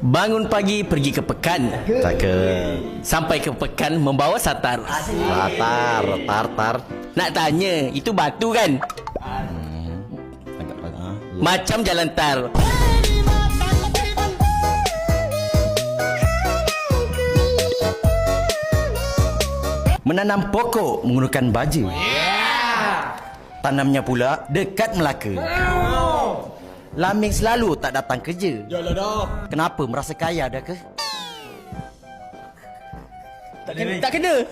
Bangun pagi pergi ke pekan. Tak ke. Sampai ke pekan membawa satar. Tar. Nak tanya, itu batu kan? Macam jalan tar. Menanam pokok menggunakan baja. Tanamnya pula dekat Melaka. Laming selalu tak datang kerja. Yalah dah. Kenapa? Merasa kaya dah ke? Tak kena.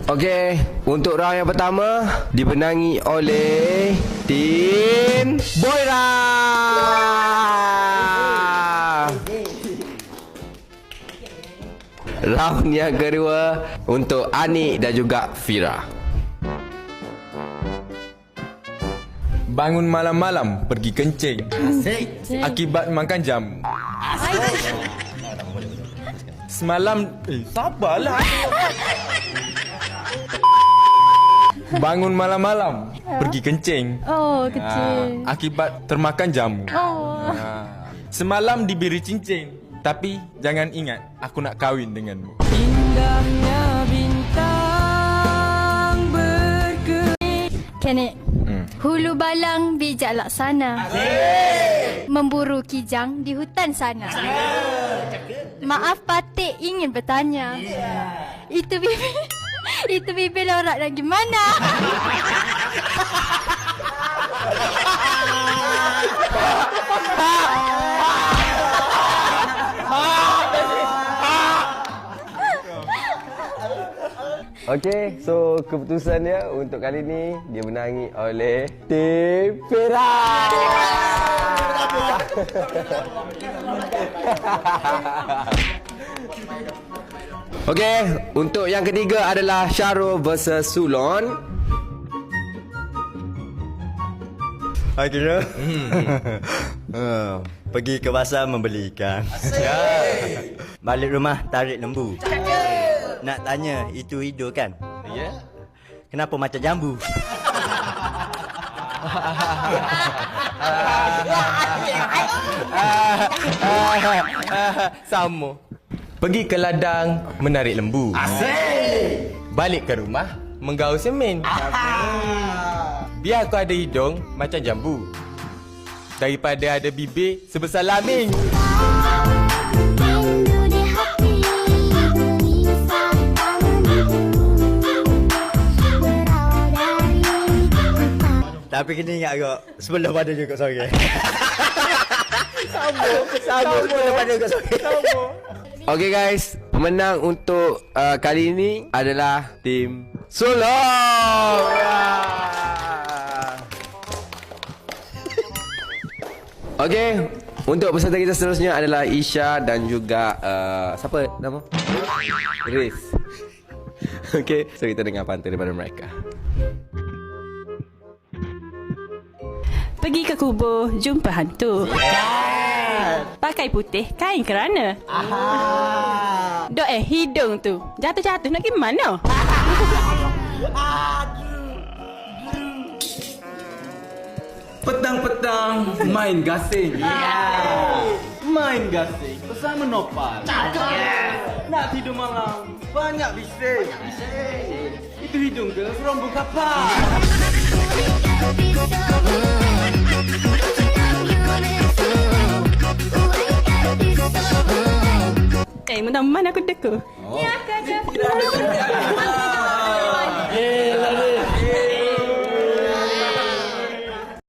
Okey, untuk round yang pertama dibenangi oleh tim Boira. Round yang kedua untuk Anik dan juga Fira. Bangun malam-malam pergi kencing. Akibat makan jamu. Semalam sabarlah. Bangun malam-malam pergi kencing. Oh, kecil. Akibat termakan jamu. Oh. Semalam diberi cincin, tapi jangan ingat aku nak kahwin denganmu. Indahnya bintang Kenek. Hulu balang bijak laksana. Memburu kijang di hutan sana. Maaf patik ingin bertanya. Itu bibir lorak dan gimana? Okey, so keputusannya untuk kali ni dimenangi oleh tim Fira. Okey, untuk yang ketiga adalah Syarul versus Sulon. Akhirnya pergi ke pasar membeli ikan. Balik rumah tarik lembu. Nak tanya, itu hidung kan? Ya. Kenapa macam jambu? Sama. Pergi ke ladang menarik lembu. Asyik. Balik ke rumah menggaul semen. Biar aku ada hidung macam jambu, daripada ada bibir sebesar laming. Tapi kena ingat kau, sebelum ada juga sore. Sama sebelum ada juga sore. Okey guys, pemenang untuk kali ini adalah tim Sulon. Okey, untuk peserta kita seterusnya adalah Isha dan juga siapa nama? Riz. Okey, so kita dengar pantun daripada mereka. Pergi ke kubur, jumpa hantu. Pakai putih, kain kerana. Dok hidung tu jatuh-jatuh nak pergi mana? Petang-petang main gasing. Main gasing bersama Nopal. Nak tidur malam banyak bising. Itu hidung ke serombong kapal? Mudah-mudahan aku deku. Ni aku aja.